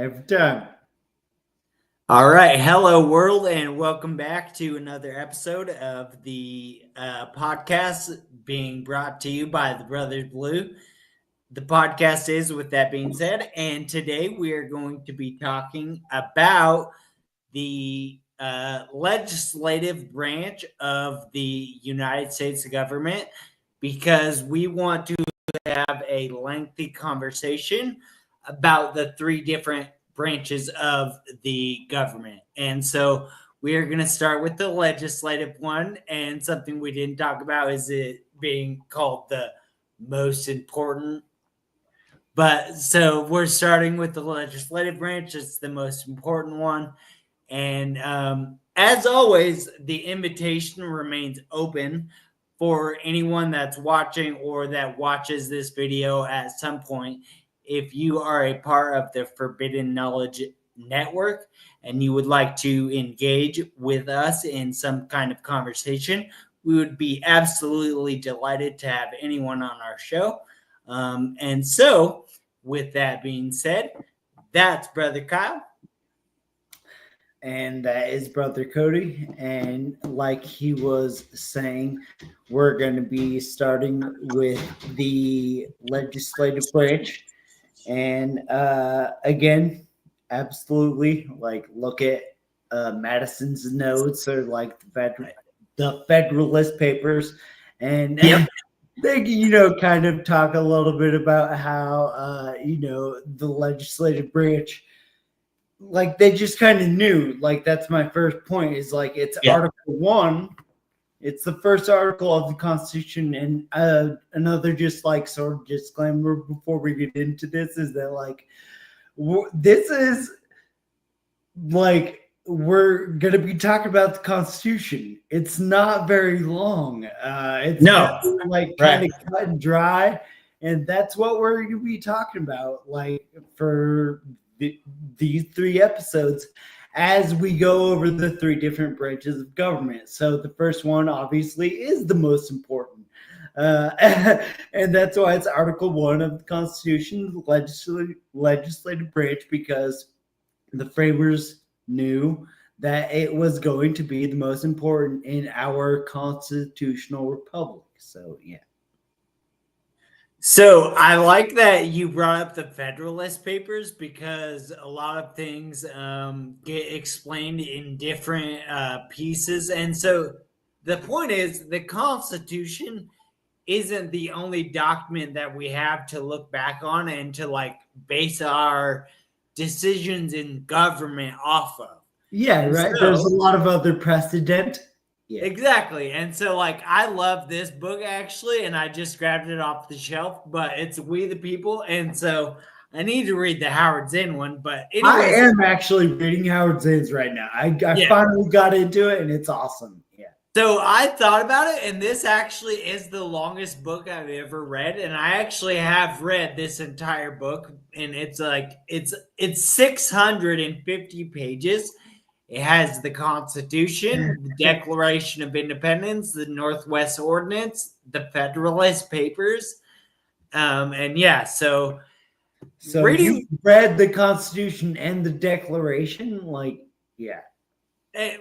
Every time. All right. Hello, world, and welcome back to another episode of the podcast being brought to you by the Brothers Blue. The podcast is, with that being said, and today we are going to be talking about the legislative branch of the United States government because we want to have a lengthy conversation about the three different branches of the government. And so we are going to start with the legislative one. And something we didn't talk about is it being called the most important. But so we're starting with the legislative branch. It's the most important one. And as always, the invitation remains open for anyone that's watching or that watches this video at some point. If you are a part of the Forbidden Knowledge Network and you would like to engage with us in some kind of conversation, we would be absolutely delighted to have anyone on our show. And so, with that being said, that's Brother Kyle. And that is Brother Cody. And like he was saying, we're going to be starting with the legislative branch. And again, absolutely, like look at Madison's notes or like the Federalist Papers. And they, kind of talk a little bit about how, the legislative branch, like they just kind of knew, like that's my first point is like it's Article 1. It's the first article of the Constitution. And another just like sort of disclaimer before we get into this is that like this is like we're going to be talking about the Constitution. It's not very long. It's like kind of cut and dry. And that's what we're going to be talking about like for these three episodes as we go over the three different branches of government. So the first one obviously is the most important. And that's why it's Article 1 of the Constitution, the legislative branch, because the framers knew that it was going to be the most important in our constitutional republic. So, yeah. So I like that you brought up the Federalist Papers because a lot of things get explained in different pieces. And so the point is the Constitution isn't the only document that we have to look back on and to like base our decisions in government off of. Yeah, and right. So, there's a lot of other precedent. Yeah. Exactly. And so like I love this book actually, and I just grabbed it off the shelf, but it's We the People. And so I need to read the Howard Zinn one. But anyways, I am actually reading Howard Zinn's right now. I finally got into it and it's awesome. Yeah. So I thought about it, and this actually is the longest book I've ever read. And I actually have read this entire book, and it's like it's 650 pages. It has the Constitution, the Declaration of Independence, the Northwest Ordinance, the Federalist Papers, and yeah. So reading, you read the Constitution and the Declaration, like yeah.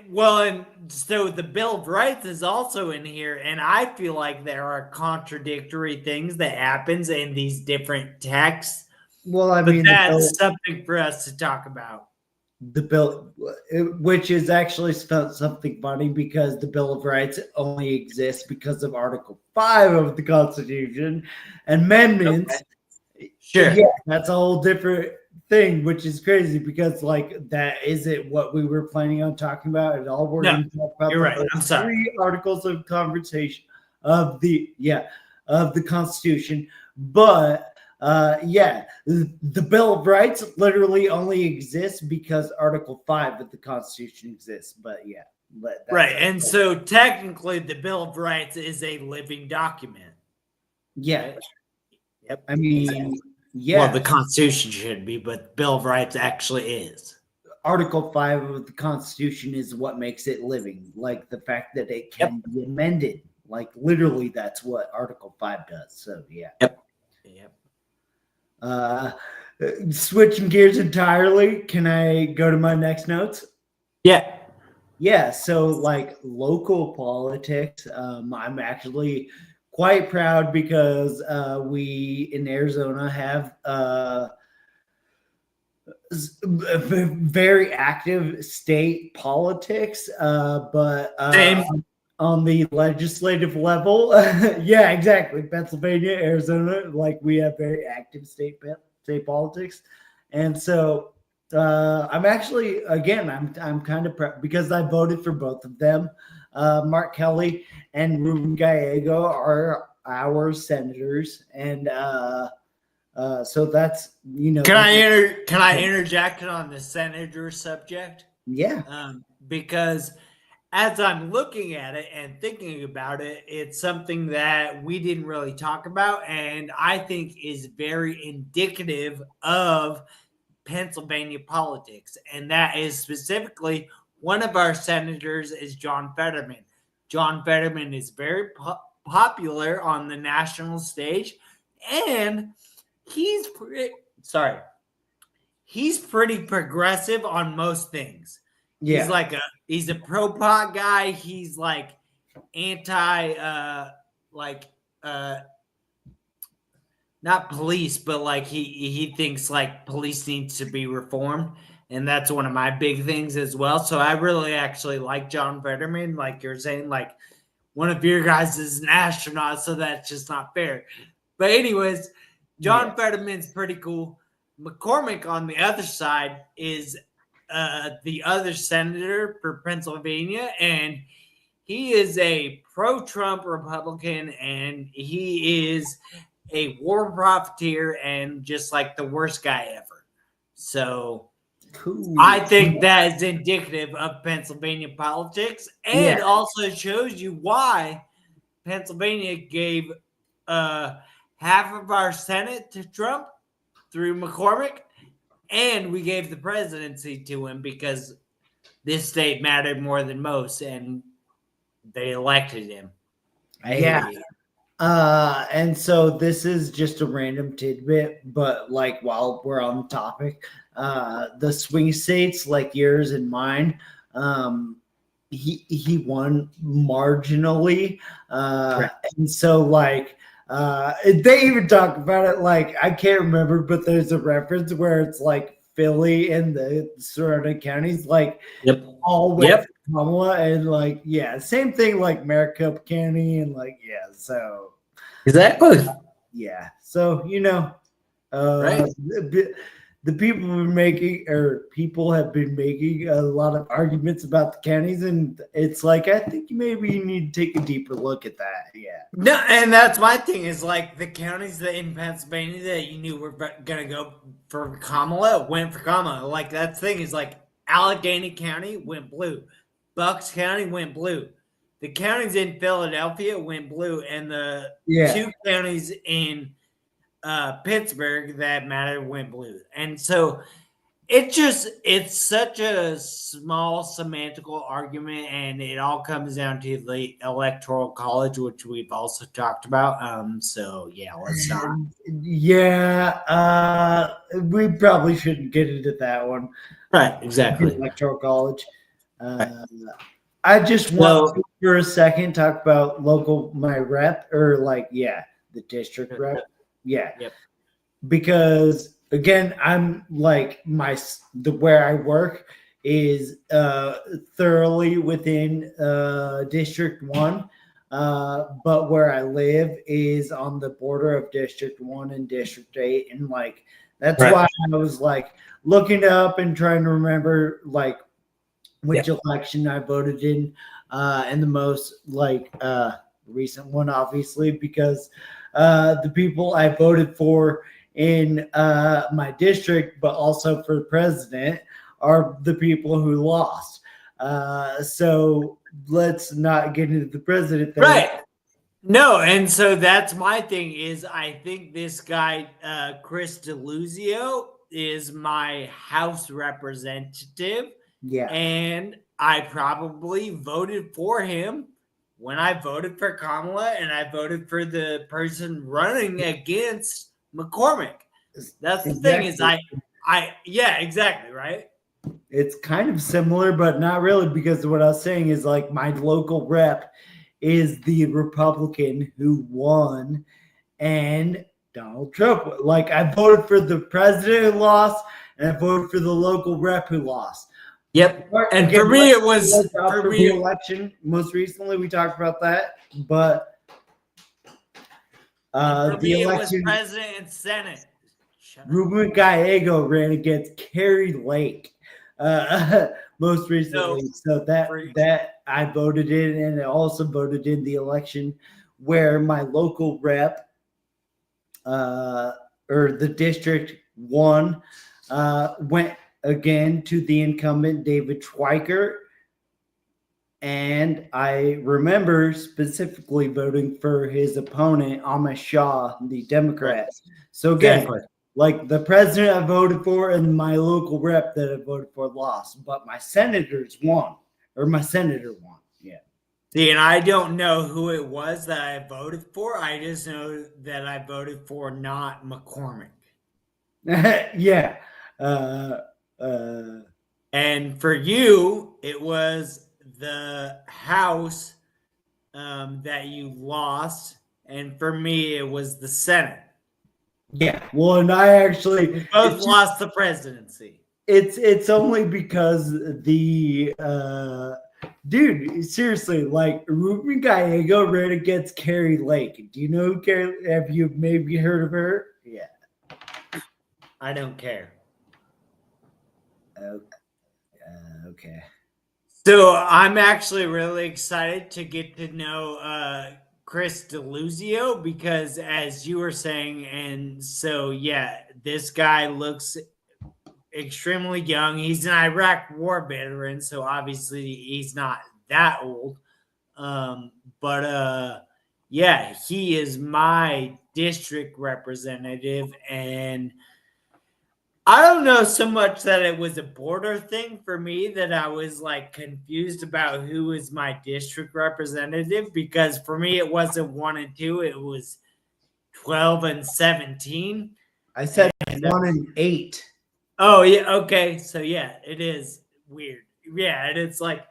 Well, and so the Bill of Rights is also in here, and I feel like there are contradictory things that happens in these different texts. Well, I mean, that's something for us to talk about. The bill, which is actually something funny because the Bill of Rights only exists because of Article 5 of the Constitution. Amendments, sure, yeah, that's a whole different thing, which is crazy because like that isn't what we were planning on talking about at all. We're going to talk about you're right. I'm sorry. 3 articles of conversation of the Constitution, but. The Bill of Rights literally only exists because Article 5 of the Constitution exists. But yeah. Right. And so technically the Bill of Rights is a living document. Yeah. Right? Yep. I mean, exactly. Yeah. Well, the Constitution should be, but Bill of Rights actually is. Article 5 of the Constitution is what makes it living. Like the fact that it can be amended. Like literally that's what Article 5 does. So yeah. Yep. Switching gears entirely, can I go to my next notes? Yeah. Yeah, so like local politics, I'm actually quite proud because we in Arizona have very active state politics, but Same. on the legislative level, yeah, exactly. Pennsylvania, Arizona, like we have very active state politics, and so I'm actually again, I'm kind of because I voted for both of them. Mark Kelly and Ruben Gallego are our senators, and so that's Can I interject on the senator subject? yeah. Because as I'm looking at it and thinking about it, it's something that we didn't really talk about, and I think is very indicative of Pennsylvania politics. And that is specifically one of our senators is John Fetterman. John Fetterman is very popular on the national stage, and he's sorry, he's pretty progressive on most things. He's Yeah. like he's a pro pot guy. He's like anti like uh not police, but like he thinks like police needs to be reformed. And that's one of my big things as well. So I really actually like John Fetterman, like you're saying, like one of your guys is an astronaut, so that's just not fair. But anyways, John Yes. Fetterman's pretty cool. McCormick on the other side is the other senator for Pennsylvania, and he is a pro-Trump Republican, and he is a war profiteer and just like the worst guy ever. So Cool. I think that is indicative of Pennsylvania politics, and Yeah. also shows you why Pennsylvania gave half of our Senate to Trump through McCormick, and we gave the presidency to him because this state mattered more than most, and they elected him. I Yeah. hate it. And so this is just a random tidbit, but like while we're on the topic, the swing states like yours and mine, he won marginally. Right. And so like they even talk about it like I can't remember, but there's a reference where it's like Philly and the surrounding counties like Yep. all went Yep. for Kamala, and like yeah, same thing like Maricopa County and like yeah, so Exactly. yeah, so Right. the people have been making or people have been making a lot of arguments about the counties, and it's like I think maybe you need to take a deeper look at that. Yeah. No, and that's my thing is like the counties that in Pennsylvania that you knew were gonna go for Kamala went for Kamala. Like that thing is like Allegheny County went blue, Bucks County went blue, the counties in Philadelphia went blue, and the Yeah. two counties in Pittsburgh that mattered went blue. And so it's such a small semantical argument, and it all comes down to the electoral college, which we've also talked about. So yeah, let's not. Yeah, we probably shouldn't get into that one. Right, exactly. Electoral college. Right. I just want So to, for a second, talk about my rep or like, yeah, the district rep. Yeah. Yep. Because again, I'm like where I work is thoroughly within District 1. But where I live is on the border of District 1 and District 8. And like, that's Right. why I was like looking up and trying to remember like which election I voted in, and the most like recent one, obviously, because the people I voted for in my district, but also for president, are the people who lost. So let's not get into the president thing. right. No, and so that's my thing is I think this guy Chris DeLuzio is my House representative. Yeah. And I probably voted for him when I voted for Kamala, and I voted for the person running against McCormick. That's the thing is Exactly. yeah, exactly, right? It's kind of similar, but not really, because what I was saying is like my local rep is the Republican who won, and Donald Trump. Like I voted for the president who lost, and I voted for the local rep who lost. Yep. And Again, for me, it was out for for the me. election. Most recently, we talked about that, but And for the me, it was election, president and senate. Shut up. Ruben Gallego ran against Carrie Lake. Most So recently, so that for that I voted in, and I also voted in the election where my local rep, uh, or the district one, went again to the incumbent David Schweiker. And I remember specifically voting for his opponent, Amish Shah, the right, Democrat. So again, exactly. like the president I voted for and my local rep that I voted for lost, but my senators won, or my senator won. Yeah. See, and I don't know who it was that I voted for. I just know that I voted for not McCormick. Yeah. Uh, uh, And for you, it was the house that you lost. And for me, it was the Senate. yeah. Well, and I actually, We both lost the presidency. it's only because the dude, seriously, like Ruben Gallego ran against Carrie Lake. Do you know who Carrie? Have you maybe heard of her? Yeah. I don't care. Okay. So I'm actually really excited to get to know Chris DeLuzio because, as you were saying, and so yeah, this guy looks extremely young. He's an Iraq War veteran, so obviously he's not that old. But yeah, he is my district representative, and I don't know so much that it was a border thing for me that I was like confused about who is my district representative, because for me it wasn't 1 and 2, it was 12 and 17. I said And 1 and 8. oh yeah, okay. So yeah, it is weird. Yeah, and it's like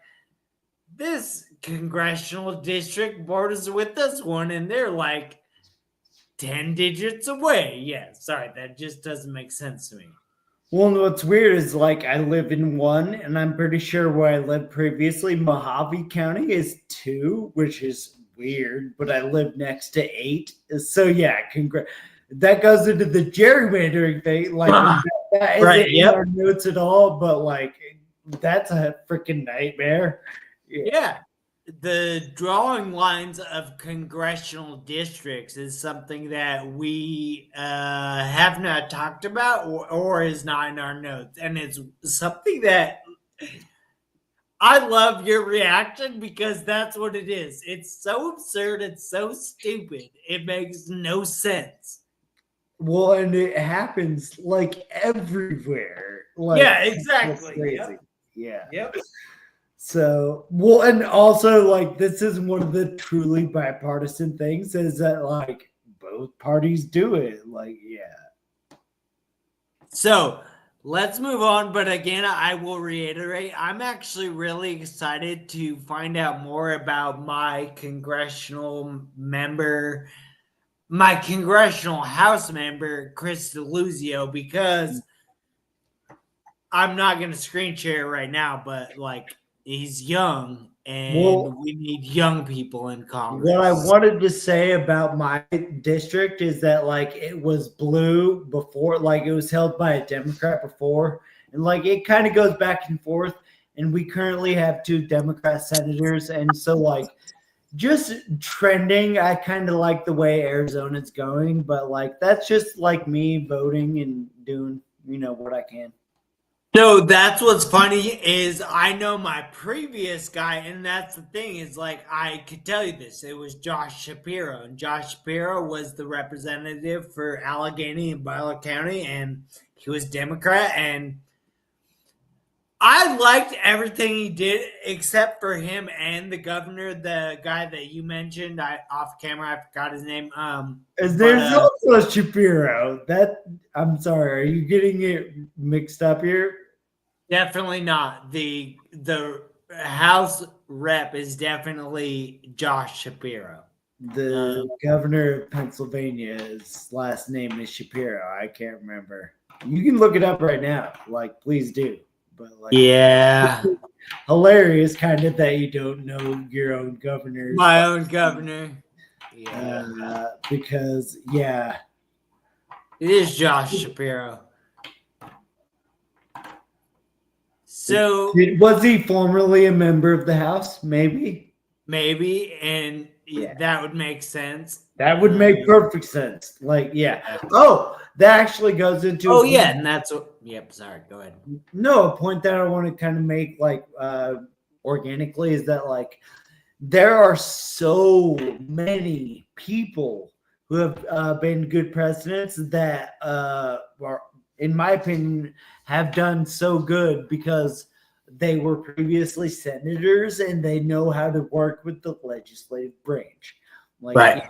this congressional district borders with this one, and they're like 10 digits away. Yeah, sorry, that just doesn't make sense to me. Well, what's weird is like I live in one, and I'm pretty sure where I lived previously, Mojave County is 2, which is weird. But I live next to 8, so yeah, that goes into the gerrymandering thing. Like that isn't Right, in yep. our notes at all, but like that's a freaking nightmare. Yeah. The drawing lines of congressional districts is something that we have not talked about, or is not in our notes. And it's something that I love your reaction, because that's what it is. It's so absurd. It's so stupid. It makes no sense. Well, and it happens like everywhere. Like Yeah, it's exactly. crazy. Yep. Yeah. Yep. So, well, and also like this is one of the truly bipartisan things is that like both parties do it. Like, yeah. So let's move on. But again, I will reiterate, I'm actually really excited to find out more about my congressional House member, Chris DeLuzio, because I'm not going to screen share right now, but like he's young and Well, we need young people in Congress. what I wanted to say about my district is that like it was blue before, like it was held by a Democrat before, and like it kind of goes back and forth. And we currently have 2 Democrat senators, and so like just trending, I kind of like the way Arizona's going, but like that's just like me voting and doing what I can. So that's what's funny is I know my previous guy, and that's the thing is like I could tell you this. It was Josh Shapiro, and Josh Shapiro was the representative for Allegheny and Butler County, and he was Democrat. And I liked everything he did except for him and the governor, the guy that you mentioned. Off camera, I forgot his name. There's also Shapiro. I'm sorry, are you getting it mixed up here? Definitely not. The House rep is definitely Josh Shapiro. The governor of Pennsylvania's last name is Shapiro. I can't remember. You can look it up right now. Like, please do. But like, yeah, hilarious kind of that you don't know your own governor's my own governor. Yeah, because it is Josh Shapiro. So was he formerly a member of the House? Maybe, and that would make sense. That would make perfect sense. Like, yeah. Oh, that actually goes into. Oh, yeah, and that's what. Yep. Sorry. Go ahead. No, a point that I want to kind of make, like, organically, is that like there are so many people who have been good presidents that are, in my opinion, have done so good because they were previously senators and they know how to work with the legislative branch. Like, right.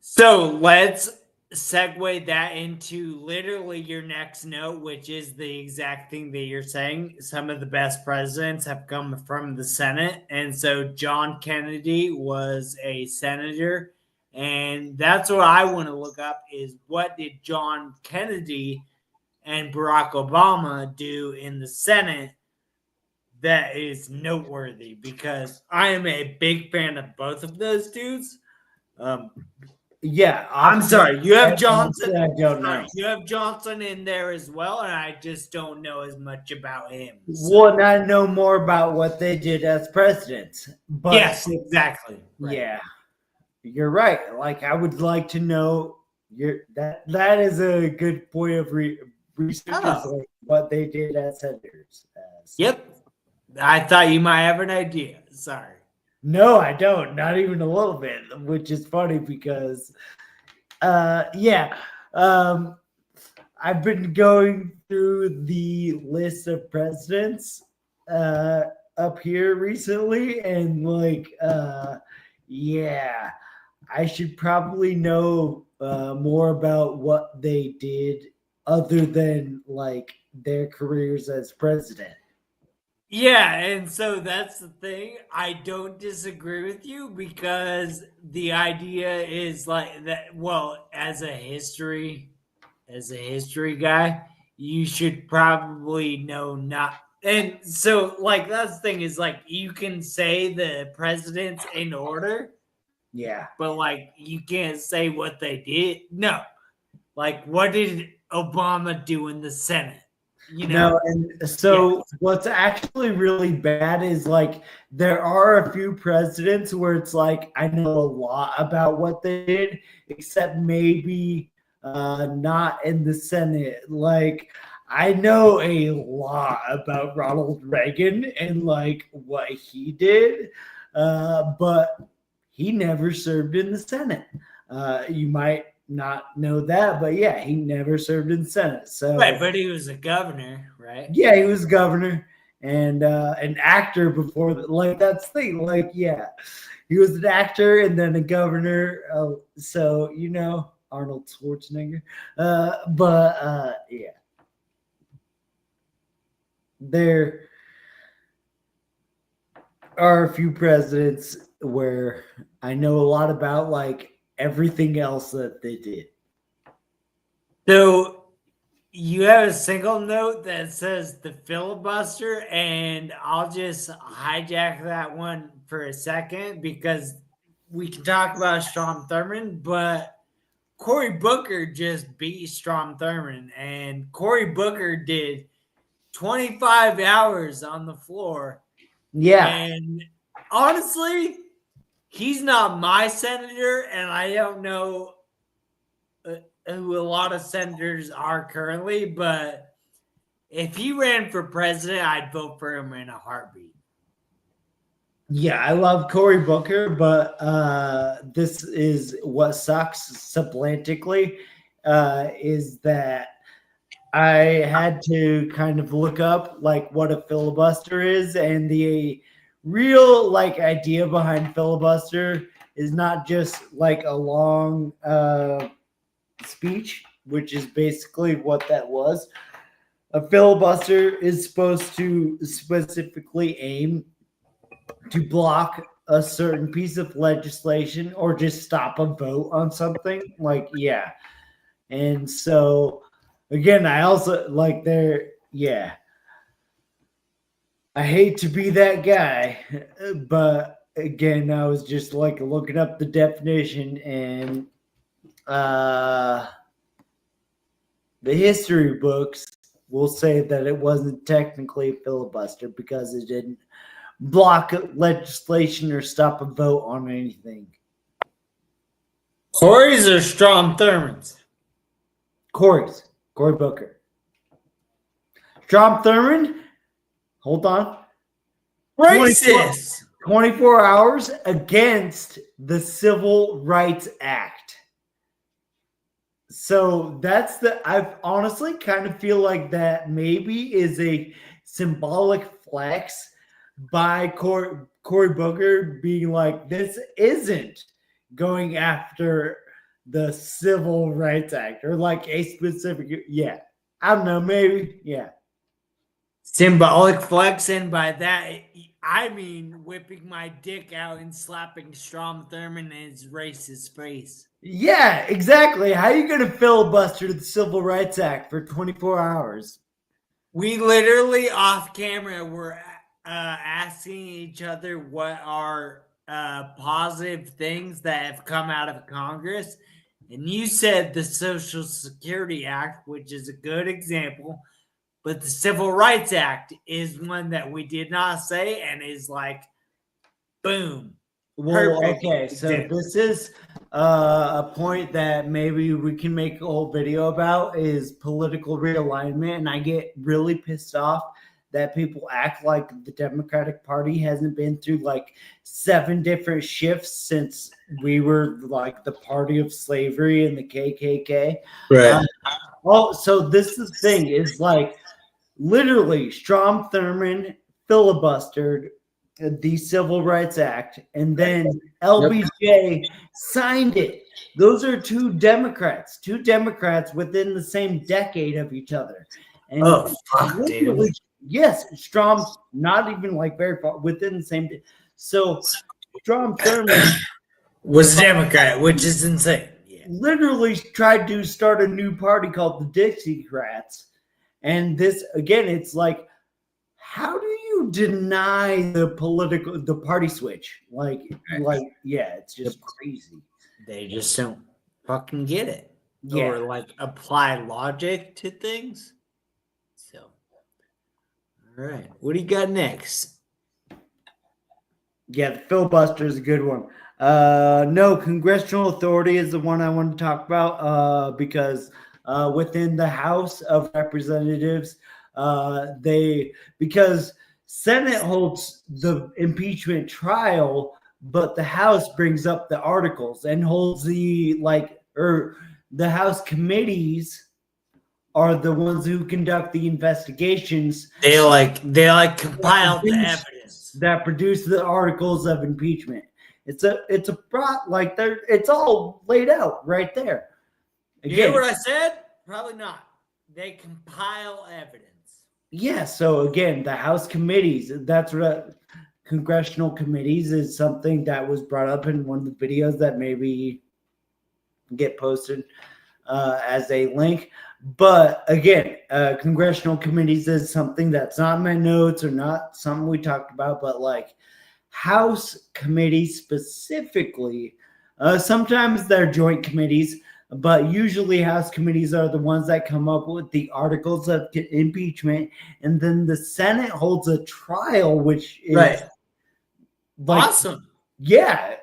So let's segue that into literally your next note, which is the exact thing that you're saying. Some of the best presidents have come from the Senate. And so John Kennedy was a senator. And that's what I want to look up is what did John Kennedy and Barack Obama do in the Senate that is noteworthy, because I am a big fan of both of those dudes. Yeah, I'm sorry. You have Johnson. I don't know. You have Johnson in there as well, and I just don't know as much about him. So. Well, I know more about what they did as presidents. But yes, exactly. Right. Yeah, you're right. Like, I would like to know that is a good point of research. Like what they did as senators. Yep. I thought you might have an idea. Sorry. No, I don't. Not even a little bit, which is funny because, I've been going through the list of presidents up here recently, and like, I should probably know more about what they did other than like their careers as president. Yeah, and so that's the thing. I don't disagree with you because the idea is like that. Well, as a history guy, you should probably know not. And so, like, that's the thing is like you can say the presidents in order. Yeah. But like you can't say what they did. No. Like, what did Obama do in the Senate? You know, no, and so what's actually really bad is like there are a few presidents where it's like I know a lot about what they did, except maybe not in the Senate. Like I know a lot about Ronald Reagan and like what he did, but he never served in the Senate. You might not know that, but yeah, he never served in the Senate. So right, but he was a governor, right? Yeah, he was governor and an actor before. Like that's the thing. Like he was an actor and then a governor. So Arnold Schwarzenegger. There are a few presidents where I know a lot about like everything else that they did. So you have a single note that says the filibuster, and I'll just hijack that one for a second because we can talk about Strom Thurmond, but Cory Booker just beat Strom Thurmond, and Cory Booker did 25 hours on the floor. Yeah. And honestly, he's not my senator, and I don't know who a lot of senators are currently, but if he ran for president, I'd vote for him in a heartbeat. Yeah, I love Cory Booker, but this is what sucks supplantically is that I had to kind of look up like what a filibuster is, and the real like idea behind filibuster is not just like a long speech, which is basically what that was. A filibuster is supposed to specifically aim to block a certain piece of legislation or just stop a vote on something. Like, yeah. And so, again, I also like there, yeah. I hate to be that guy, but again, I was just like looking up the definition, and the history books will say that it wasn't technically a filibuster because it didn't block legislation or stop a vote on anything. Corey's or Strom Thurmond's? Cory Booker. Strom Thurmond, hold on. Racist. 24 hours against the Civil Rights Act. So that's I honestly kind of feel like that maybe is a symbolic flex by Cory Booker being like, this isn't going after the Civil Rights Act or like a specific, yeah. I don't know, maybe, yeah. Symbolic flex, and by that I mean whipping my dick out and slapping Strom Thurmond in his racist face. Yeah, exactly. How are you going to filibuster the Civil Rights Act for 24 hours? We literally off camera were asking each other what are positive things that have come out of Congress. And you said the Social Security Act, which is a good example. But the Civil Rights Act is one that we did not say and is like, boom. Well, Perfect okay, so example. this is a point that maybe we can make a whole video about is political realignment, and I get really pissed off that people act like the Democratic Party hasn't been through like 7 different shifts since we were like the party of slavery and the KKK. Right. Well, so this is the thing is like literally Strom Thurmond filibustered the Civil Rights Act, and then LBJ signed it. Those are two Democrats within the same decade of each other. And oh, fuck, dude. Yes, Strom, not even like very far within the same. So Strom Thurmond was a Democrat, which is insane. Yeah. Literally tried to start a new party called the Dixiecrats. And this, again, it's like, how do you deny the party switch? Like, yeah, it's just crazy. They just don't fucking get it. Yeah. Or like apply logic to things. So, all right. What do you got next? Yeah, the filibuster is a good one. No, congressional authority is the one I want to talk about because within the House of Representatives, because Senate holds the impeachment trial, but the House brings up the articles and holds the House committees are the ones who conduct the investigations. They compile the evidence that produce the articles of impeachment. It's all laid out right there. Again, you hear what I said? Probably not. They compile evidence. Yeah, so again, the House committees, that's what congressional committees is something that was brought up in one of the videos that maybe get posted as a link. But again, congressional committees is something that's not in my notes or not something we talked about, but like House committees specifically, sometimes they're joint committees, but usually House committees are the ones that come up with the articles of impeachment, and then the Senate holds a trial, which is right. Awesome. Yeah.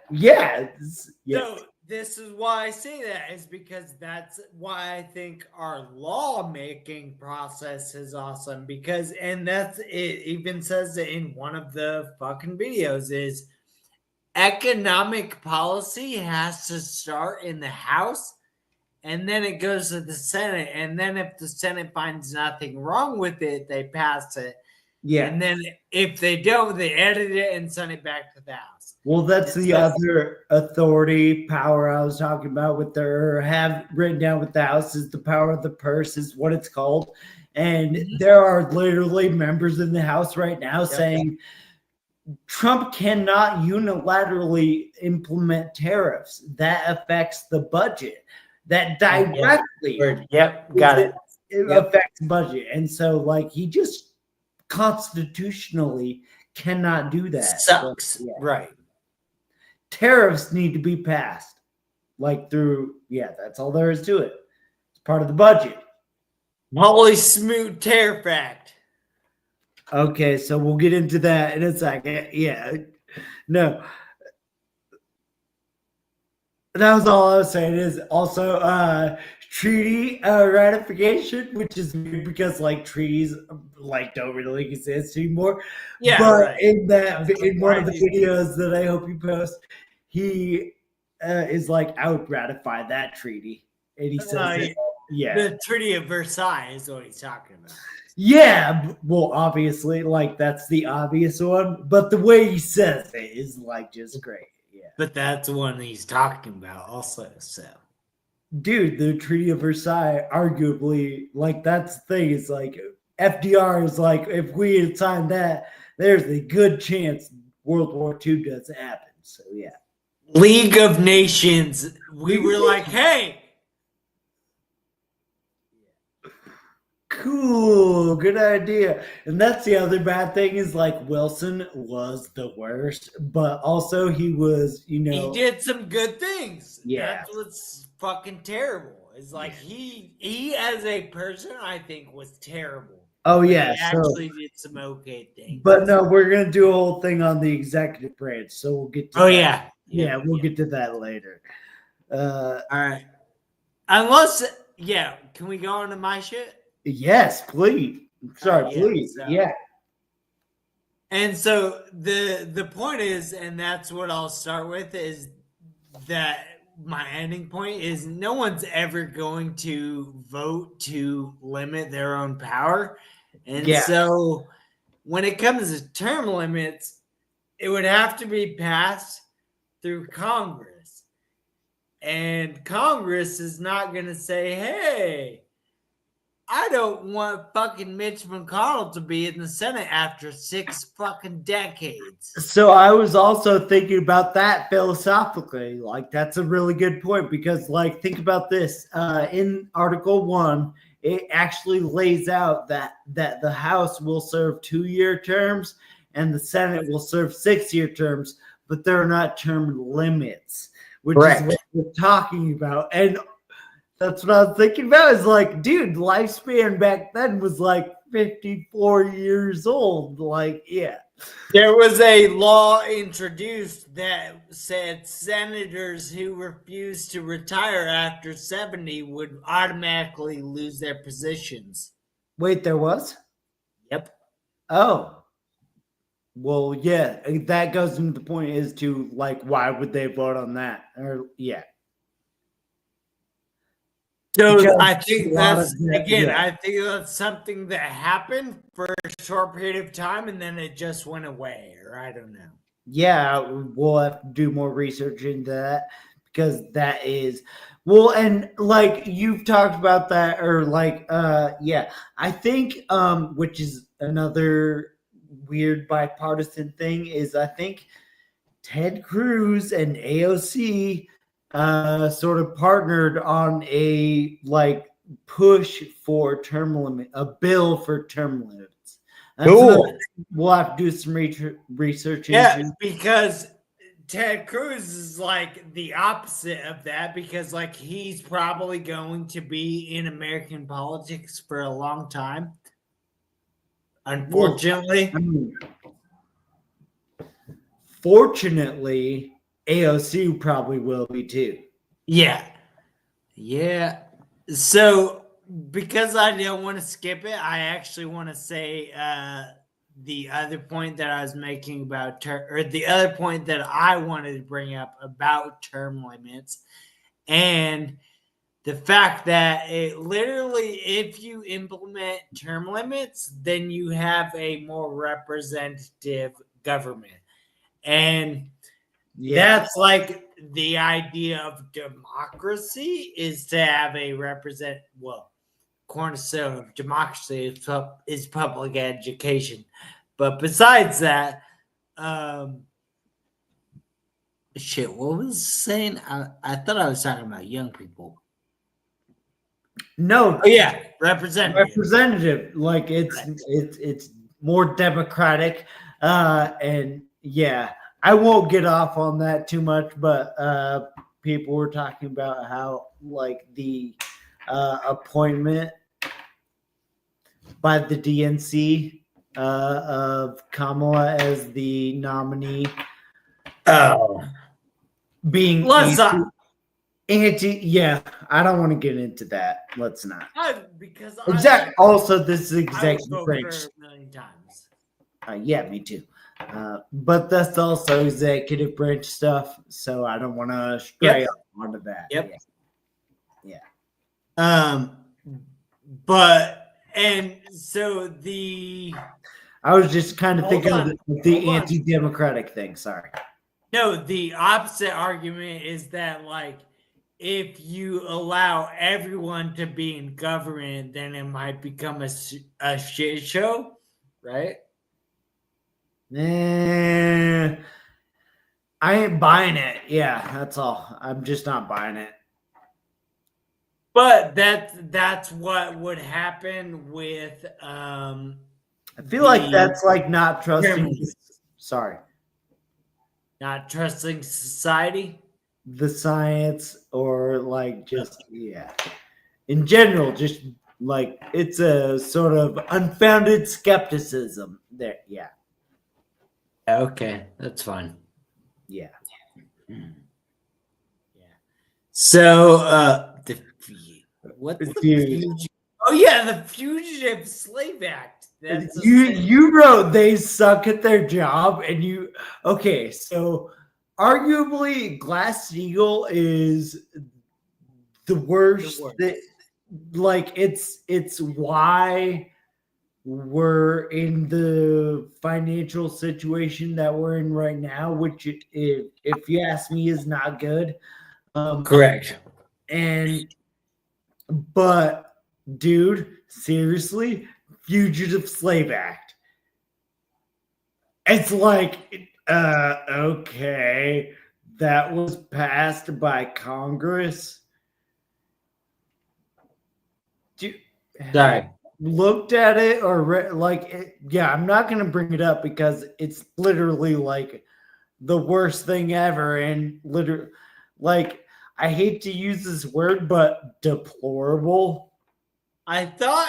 So this is why I say that is because that's why I think our lawmaking process is awesome and that's it even says it in one of the fucking videos is economic policy has to start in the House and then it goes to the Senate, and then if the Senate finds nothing wrong with it, they pass it. Yeah. And then if they don't, they edit it and send it back to the House. Well, that's the other authority power I was talking about with their have written down with the House is the power of the purse is what it's called. And there are literally members in the House right now saying Trump cannot unilaterally implement tariffs. That affects the budget. That directly got it. It affects budget. And so like he just constitutionally cannot do that. Sucks. So, right. Tariffs need to be passed. Like through, that's all there is to it. It's part of the budget. Holy Smoot Tariff Act. Okay, so we'll get into that in a second. Yeah. No. That was all I was saying is also treaty ratification, which is weird because like treaties like don't really exist anymore. Yeah. But in one of the videos that I hope you post, he is like, I would ratify that treaty. And he says the Treaty of Versailles is what he's talking about. Yeah, well, obviously, like that's the obvious one, but the way he says it is like just great. Yeah, but that's the one he's talking about, also. So, dude, the Treaty of Versailles, arguably, like that's the thing. Is like FDR is like, if we had signed that, there's a good chance World War II doesn't happen. So yeah, League of Nations. We were like, hey. Cool, good idea. And that's the other bad thing is like Wilson was the worst, but also he was, he did some good things. Yeah, that's what's fucking terrible. It's like he as a person, I think, was terrible. Oh yeah, he actually did some okay things. But no, we're gonna do a whole thing on the executive branch, so we'll get to that. We'll get to that later. All right. Unless, can we go on to my shit? Yes, please. Sorry, please. So, yeah. And so the point is, and that's what I'll start with, is that my ending point is no one's ever going to vote to limit their own power. And so when it comes to term limits, it would have to be passed through Congress. And Congress is not going to say, hey, I don't want fucking Mitch McConnell to be in the Senate after 6 fucking decades. So I was also thinking about that philosophically. Like, that's a really good point because, like, think about this. In Article 1, it actually lays out that the House will serve 2-year terms and the Senate will serve 6-year terms, but there are not term limits, which is what we're talking about. And that's what I was thinking about. Is like, dude, lifespan back then was like 54 years old. Like, there was a law introduced that said senators who refused to retire after 70 would automatically lose their positions. Wait, there was? Yep. Oh. Well, yeah, that goes into the point is to like, why would they vote on that? Or So because I think that's I think that's something that happened for a short period of time and then it just went away, or I don't know. Yeah, we'll have to do more research into that because that is and like you've talked about that, or like I think which is another weird bipartisan thing is I think Ted Cruz and AOC sort of partnered on a like push for term limit, a bill for term limits. Cool. We'll have to do some research. Because Ted Cruz is like the opposite of that because like he's probably going to be in American politics for a long time. Unfortunately. Fortunately, AOC probably will be too. Yeah. So because I don't want to skip it, I actually want to say the other point that I was making about the other point that I wanted to bring up about term limits. And the fact that it literally, if you implement term limits, then you have a more representative government. And that's like the idea of democracy, is to have a cornerstone of democracy is public education. But besides that, shit, what was I saying? I thought I was talking about young people. No. Oh yeah, representative. Like it's more democratic, and yeah, I won't get off on that too much. But people were talking about how like the appointment by the DNC of Kamala as the nominee. Being yeah, I don't want to get into that. Let's not. Because also, this is executive branch. A million times. Yeah, me too. But that's also executive branch stuff, so I don't want to stray onto that. Yep. Yeah. But and so I was just kind of thinking of the anti-democratic thing. Sorry. No, the opposite argument is that, like, if you allow everyone to be in government, then it might become a shit show, right? I ain't buying it. Yeah, that's all. I'm just not buying it. But that's what would happen with. I feel like that's like not trusting. Sorry. Not trusting society, the science, or like just in general, just like it's a sort of unfounded skepticism there. Yeah. Okay, that's fine. Yeah. So what's the fugitive? Oh yeah, the Fugitive Slave Act. You wrote they suck at their job, and so arguably Glass-Steagall is the worst. Like it's why we're in the financial situation that we're in right now, which if you ask me is not good. Correct. But dude, seriously, Fugitive Slave Act. It's like, okay, that was passed by Congress. Sorry. Looked at it or I'm not going to bring it up because it's literally like the worst thing ever. And literally, like, I hate to use this word, but deplorable. I thought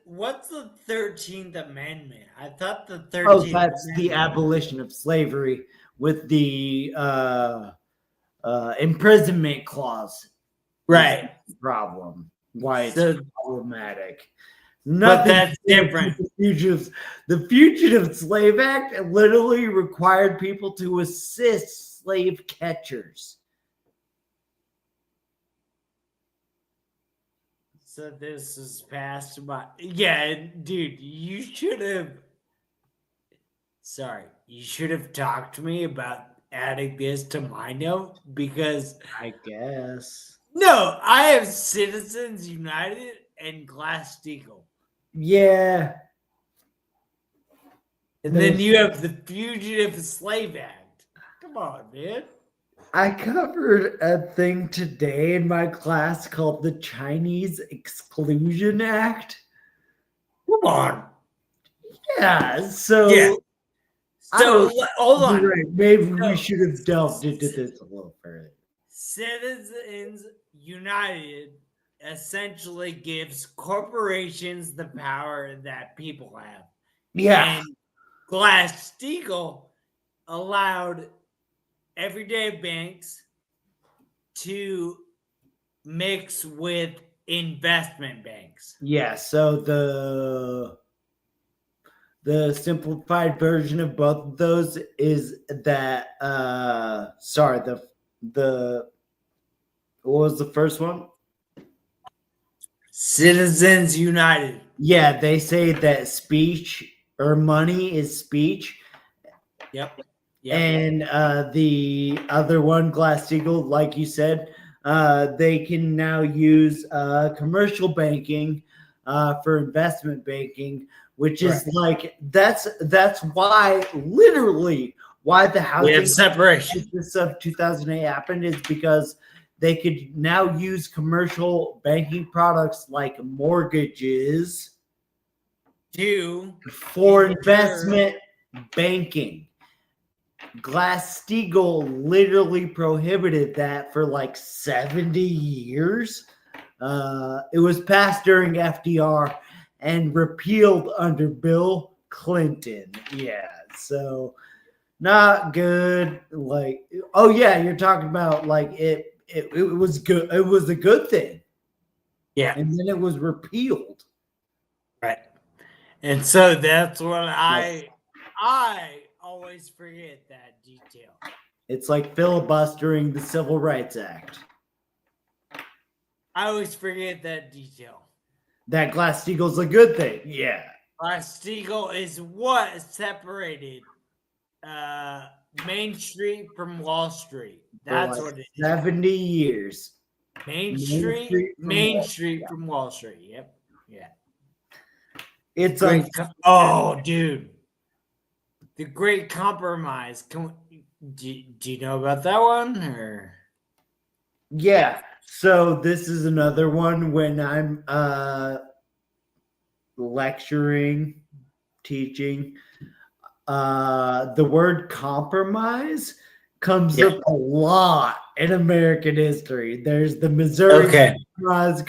what's the 13th Amendment? I thought the 13th that's Amendment. The abolition of slavery with the imprisonment clause. Right. Problem. Why it's problematic. But that's different. The Fugitive Slave Act literally required people to assist slave catchers. So this is passed by. Yeah, dude, you should have. Sorry, you should have talked to me about adding this to my note, because I guess. No, I have Citizens United and Glass-Steagall. Yeah. And then you have the Fugitive Slave Act. Come on, man. I covered a thing today in my class called the Chinese Exclusion Act. Come on. Yeah, so... Yeah. So, hold on. Right. Maybe we should have delved into this a little further. Citizens United essentially gives corporations the power that people have. Yeah. And Glass-Steagall allowed everyday banks to mix with investment banks. Yeah, so the simplified version of both of those is that the What was the first one? Citizens United. Yeah, they say that speech or money is speech. Yep. And the other one, Glass-Steagall, like you said, they can now use commercial banking for investment banking, which is like that's why literally why the We housing have separation. crisis of 2008 happened is because they could now use commercial banking products like mortgages for investment banking. Glass-Steagall literally prohibited that for like 70 years. It was passed during FDR and repealed under Bill Clinton. Yeah, so not good. Like, oh yeah, you're talking about like it was good. It was a good thing. Yeah. And then it was repealed. Right. And so that's what I always forget that detail. It's like filibustering the Civil Rights Act. I always forget that detail. That Glass-Steagall's a good thing. Yeah. Glass-Steagall is what separated Main Street from Wall Street. That's like what it is. 70 years. Main Street from Wall Street. Yep. Yeah. It's great. Oh, dude. The Great Compromise. Do you know about that one? Or yeah. So this is another one when I'm lecturing, teaching. The word compromise comes up a lot in American history. There's the Missouri Compromise.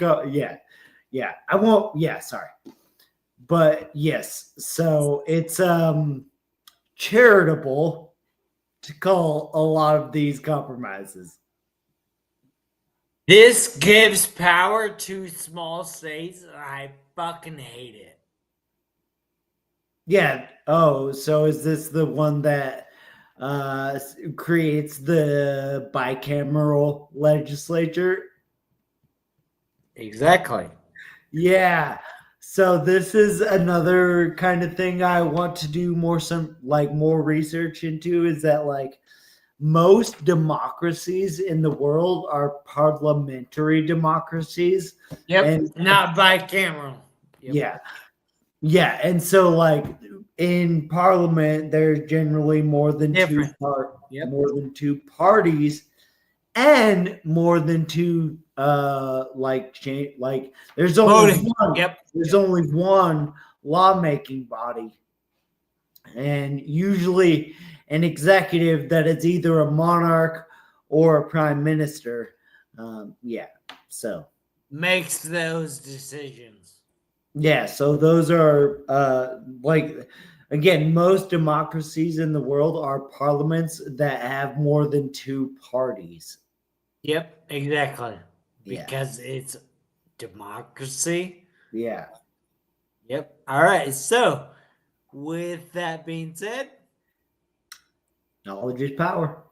Yeah. I won't. Yeah. Sorry. But yes. So it's charitable to call a lot of these compromises. This gives power to small states. I fucking hate it. Yeah. Oh, so is this the one that creates the bicameral legislature? Exactly. Yeah. So this is another kind of thing I want to do more research into is that like most democracies in the world are parliamentary democracies. Yep. And not bicameral. Yep. Yeah. Yeah. And so like in parliament, there's generally more than two parties and more than two there's only only one lawmaking body, and usually an executive that is either a monarch or a prime minister. So makes those decisions. Yeah, so those are again, most democracies in the world are parliaments that have more than two parties. Yep, exactly. Because it's democracy. Yeah. Yep. All right. So, with that being said, knowledge is power.